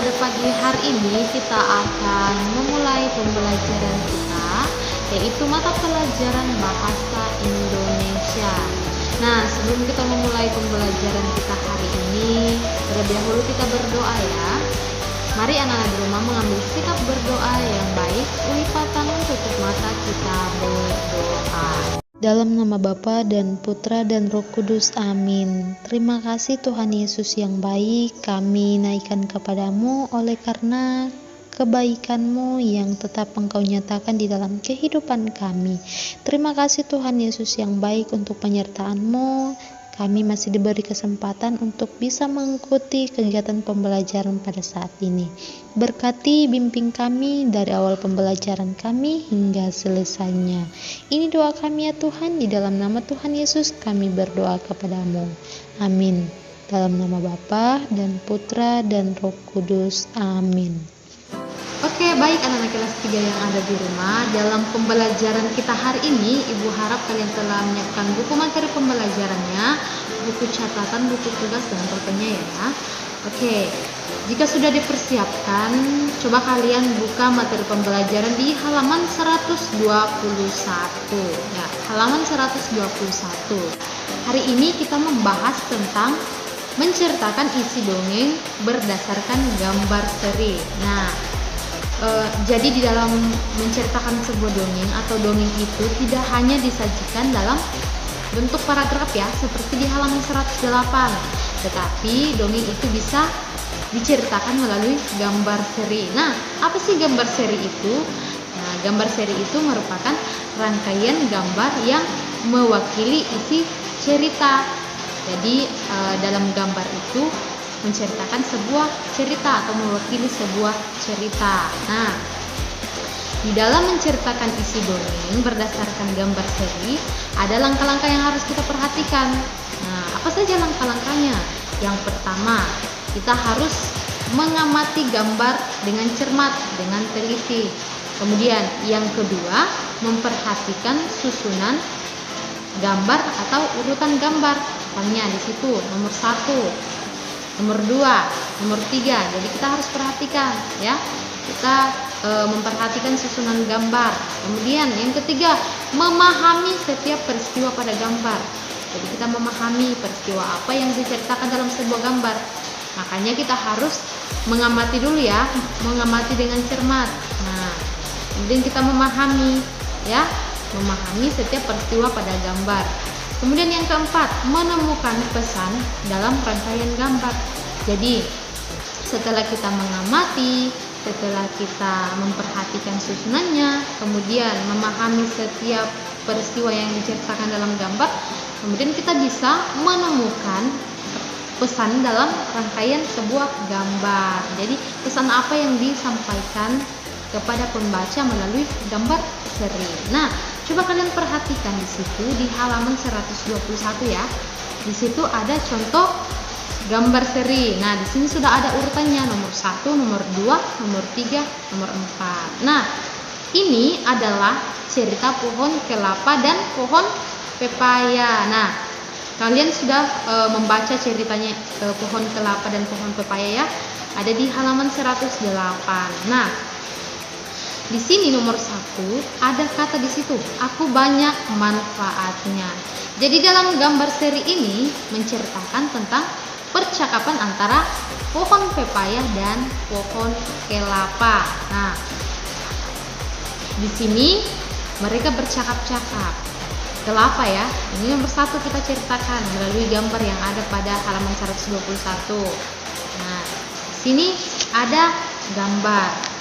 pada pagi hari ini kita akan memulai pembelajaran kita, yaitu mata pelajaran Bahasa Indonesia. Nah, sebelum kita memulai pembelajaran kita hari ini, terlebih dahulu kita berdoa ya. Mari anak-anak di rumah mengambil sikap berdoa yang baik, lipat tangan, tutup mata, kita berdoa. Dalam nama Bapa dan Putra dan Roh Kudus, amin. Terima kasih Tuhan Yesus yang baik, kami naikkan kepadamu oleh karena kebaikan-Mu yang tetap Engkau nyatakan di dalam kehidupan kami. Terima kasih Tuhan Yesus yang baik untuk penyertaan-Mu. Kami masih diberi kesempatan untuk bisa mengikuti kegiatan pembelajaran pada saat ini. Berkati bimbing kami dari awal pembelajaran kami hingga selesainya. Ini doa kami ya Tuhan, di dalam nama Tuhan Yesus kami berdoa kepadamu. Amin. Dalam nama Bapa dan Putra dan Roh Kudus. Amin. Oke, baik anak-anak kelas 3 yang ada di rumah, dalam pembelajaran kita hari ini, Ibu harap kalian telah menyiapkan buku materi pembelajarannya, buku catatan, buku tugas, dan pulpennya ya. Oke, jika sudah dipersiapkan, coba kalian buka materi pembelajaran di halaman 121 ya, halaman 121. Hari ini kita membahas tentang menceritakan isi dongeng berdasarkan gambar seri. Nah, jadi di dalam menceritakan sebuah dongeng atau dongeng itu tidak hanya disajikan dalam bentuk paragraf ya, seperti di halaman 108, tetapi dongeng itu bisa diceritakan melalui gambar seri. Nah, apa sih gambar seri itu? Nah, gambar seri itu merupakan rangkaian gambar yang mewakili isi cerita. Jadi dalam gambar itu menceritakan sebuah cerita atau mewakili sebuah cerita. Nah, di dalam menceritakan isi dongeng berdasarkan gambar seri, ada langkah-langkah yang harus kita perhatikan. Nah, apa saja langkah-langkahnya? Yang pertama, kita harus mengamati gambar dengan cermat, dengan teliti. Kemudian, yang kedua, memperhatikan susunan gambar atau urutan gambar. Misalnya di situ nomor 1, nomor 2, nomor 3. Jadi kita harus perhatikan ya. Kita memperhatikan susunan gambar. Kemudian yang ketiga, memahami setiap peristiwa pada gambar. Jadi kita memahami peristiwa apa yang diceritakan dalam sebuah gambar. Makanya kita harus mengamati dulu ya, mengamati dengan cermat. Nah, kemudian kita memahami ya, memahami setiap peristiwa pada gambar. Kemudian yang keempat, menemukan pesan dalam rangkaian gambar. Jadi setelah kita mengamati, setelah kita memperhatikan susunannya, kemudian memahami setiap peristiwa yang diceritakan dalam gambar, kemudian kita bisa menemukan pesan dalam rangkaian sebuah gambar. Jadi pesan apa yang disampaikan kepada pembaca melalui gambar seri. Nah, coba kalian perhatikan di situ di halaman 121 ya. Di situ ada contoh gambar seri. Nah, di sini sudah ada urutannya, nomor 1, nomor 2, nomor 3, nomor 4. Nah, ini adalah cerita pohon kelapa dan pohon pepaya. Nah, kalian sudah membaca ceritanya pohon kelapa dan pohon pepaya ya. Ada di halaman 108. Nah, di sini nomor 1 ada kata di situ, aku banyak manfaatnya. Jadi dalam gambar seri ini menceritakan tentang percakapan antara pohon pepaya dan pohon kelapa. Nah, di sini mereka bercakap-cakap. Kelapa ya, ini nomor 1 kita ceritakan melalui gambar yang ada pada halaman 121. Nah, di sini ada gambar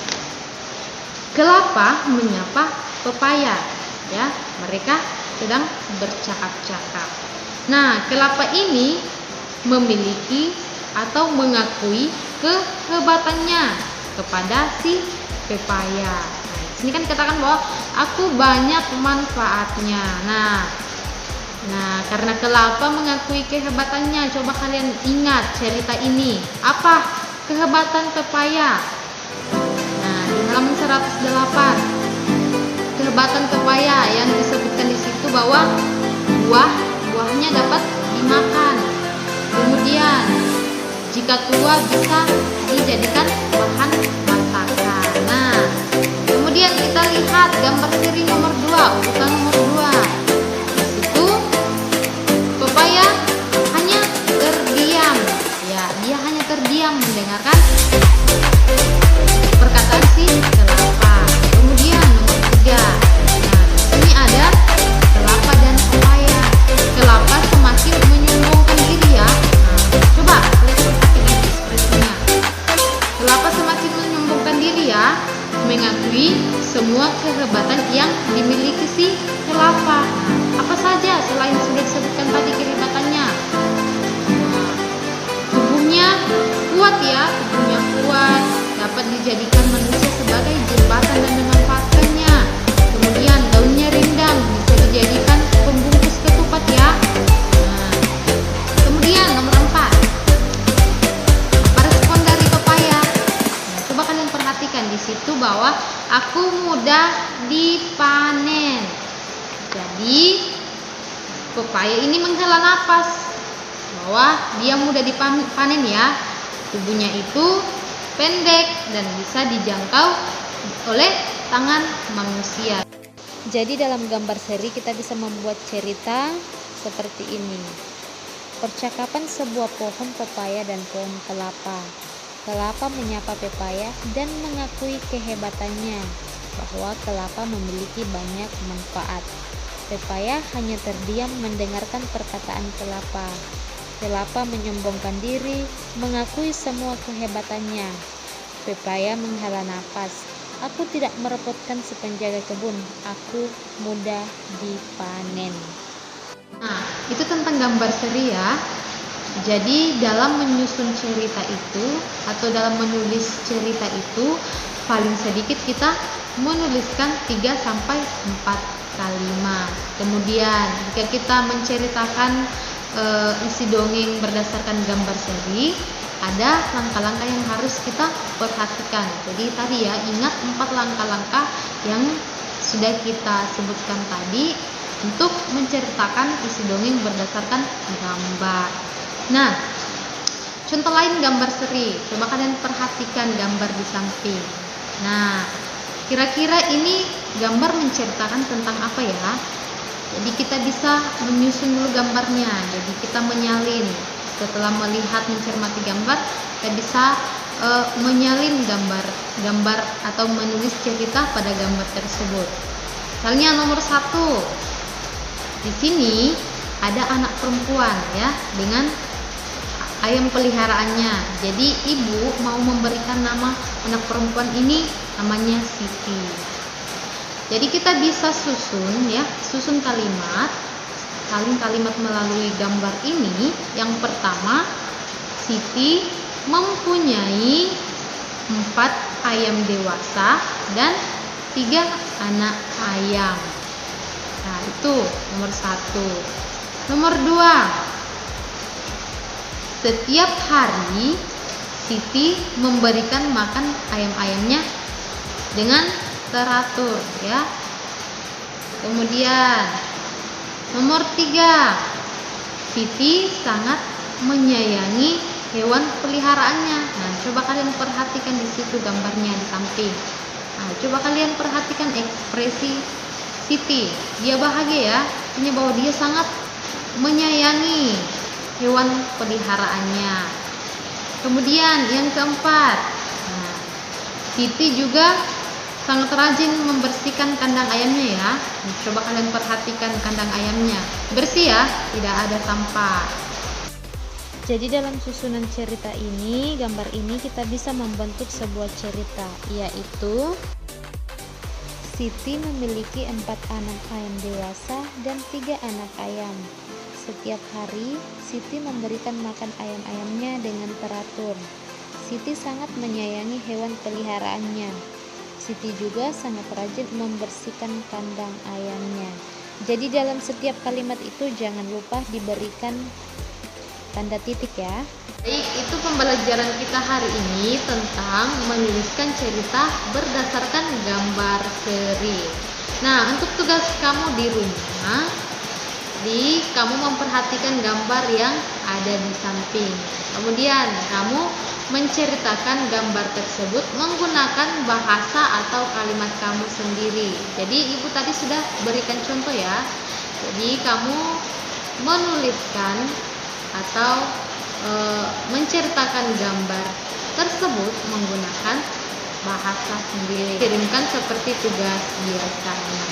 kelapa menyapa pepaya ya, mereka sedang bercakap-cakap. Nah, kelapa ini memiliki atau mengakui kehebatannya kepada si pepaya. Nah, di sini kan katakan bahwa aku banyak manfaatnya. Nah, karena kelapa mengakui kehebatannya, coba kalian ingat cerita ini. Apa kehebatan pepaya? Di halaman 108, kehebatan pepaya yang disebutkan di situ bahwa buahnya dapat dimakan. Kemudian jika tua bisa dijadikan bahan batakan. Nah, kemudian kita lihat gambar seri nomor 2, urutan nomor 2. Di situ pepaya hanya terdiam. Ya, dia hanya terdiam mendengarkan perkataan si kelapa. Kemudian nomor 3. Nah, di sini ada kelapa dan pepaya. Kelapa semakin menyombongkan diri ya. Nah, coba lihat perhatikan ekspresinya. Kelapa semakin menyombongkan diri ya, mengakui semua kehebatan yang dimiliki si kelapa. Apa saja selain sudah disebutkan tadi kehebatannya? Tubuhnya kuat ya, tubuhnya kuat, dapat dijadikan manusia sebagai jembatan dan memanfaatkannya. Kemudian daunnya rindang, bisa dijadikan pembungkus ketupat ya. Nah, kemudian nomor 4. Apa respon dari pepaya? Nah, coba kalian perhatikan di situ bahwa aku mudah dipanen. Jadi pepaya ini menghela nafas bahwa dia mudah dipanen ya. Tubuhnya itu pendek dan bisa dijangkau oleh tangan manusia. Jadi dalam gambar seri kita bisa membuat cerita seperti ini. Percakapan sebuah pohon pepaya dan pohon kelapa. Kelapa menyapa pepaya dan mengakui kehebatannya bahwa kelapa memiliki banyak manfaat. Pepaya hanya terdiam mendengarkan perkataan kelapa. Kelapa menyombongkan diri, mengakui semua kehebatannya. Pepaya menghela nafas. Aku tidak merepotkan si penjaga kebun. Aku mudah dipanen. Nah, itu tentang gambar seri ya. Jadi dalam menyusun cerita itu atau dalam menulis cerita itu paling sedikit kita menuliskan 3 sampai 4 kalimat. Kemudian jika kita menceritakan isi dongeng berdasarkan gambar seri, ada langkah-langkah yang harus kita perhatikan. Jadi tadi ya, ingat 4 langkah-langkah yang sudah kita sebutkan tadi untuk menceritakan isi dongeng berdasarkan gambar. Nah, contoh lain gambar seri, coba kalian perhatikan gambar di samping. Nah, kira-kira ini gambar menceritakan tentang apa ya? Jadi kita bisa menyusun dulu gambarnya. Jadi kita menyalin. Setelah melihat mencermati gambar, kita bisa menyalin gambar atau menulis cerita pada gambar tersebut. Misalnya nomor 1. Di sini ada anak perempuan ya dengan ayam peliharaannya. Jadi ibu mau memberikan nama anak perempuan ini namanya Siti. Jadi kita bisa susun kalimat melalui gambar ini. Yang pertama, Siti mempunyai 4 ayam dewasa dan 3 anak ayam. Nah, itu nomor 1. Nomor 2, setiap hari Siti memberikan makan ayam-ayamnya dengan teratur ya. Kemudian nomor 3, Siti sangat menyayangi hewan peliharaannya. Nah, coba kalian perhatikan di situ gambarnya di samping. Nah, coba kalian perhatikan ekspresi Siti. Dia bahagia ya, artinya bahwa dia sangat menyayangi hewan peliharaannya. Kemudian yang keempat, nah, Siti juga sangat rajin membersihkan kandang ayamnya ya. Coba kalian perhatikan kandang ayamnya, bersih ya, tidak ada sampah. Jadi dalam susunan cerita ini, gambar ini kita bisa membentuk sebuah cerita, yaitu Siti memiliki 4 anak ayam dewasa dan 3 anak ayam. Setiap hari, Siti memberikan makan ayam-ayamnya dengan teratur. Siti sangat menyayangi hewan peliharaannya. Siti juga sangat rajin membersihkan kandang ayamnya. Jadi dalam setiap kalimat itu jangan lupa diberikan tanda titik ya. Baik, itu pembelajaran kita hari ini tentang menuliskan cerita berdasarkan gambar seri. Nah, untuk tugas kamu di rumah, kamu memperhatikan gambar yang ada di samping. Kemudian kamu menceritakan gambar tersebut menggunakan bahasa atau kalimat kamu sendiri. Jadi ibu tadi sudah berikan contoh ya. Jadi kamu menuliskan atau menceritakan gambar tersebut menggunakan bahasa sendiri. Kirimkan seperti tugas biasanya.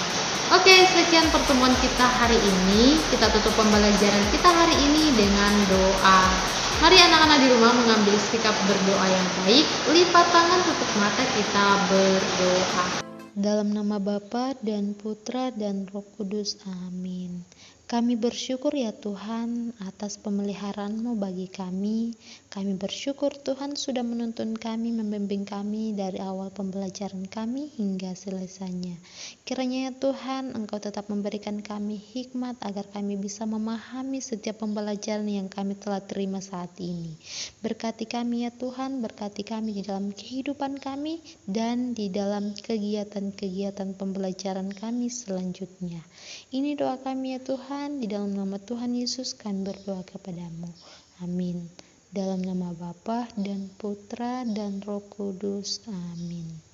Oke, sekian pertemuan kita hari ini. Kita tutup pembelajaran kita hari ini dengan doa. Mari anak-anak di rumah mengambil sikap berdoa yang baik. Lipat tangan, tutup mata, kita berdoa. Dalam nama Bapa dan Putra dan Roh Kudus. Amin. Kami bersyukur ya Tuhan atas pemeliharaan-Mu bagi kami. Kami bersyukur Tuhan sudah menuntun kami, membimbing kami dari awal pembelajaran kami hingga selesainya. Kiranya ya Tuhan Engkau tetap memberikan kami hikmat agar kami bisa memahami setiap pembelajaran yang kami telah terima saat ini. Berkati kami ya Tuhan, berkati kami di dalam kehidupan kami dan di dalam kegiatan-kegiatan pembelajaran kami selanjutnya. Ini doa kami ya Tuhan, di dalam nama Tuhan Yesus kami berdoa kepadamu. Amin. Dalam nama Bapa dan Putra dan Roh Kudus. Amin.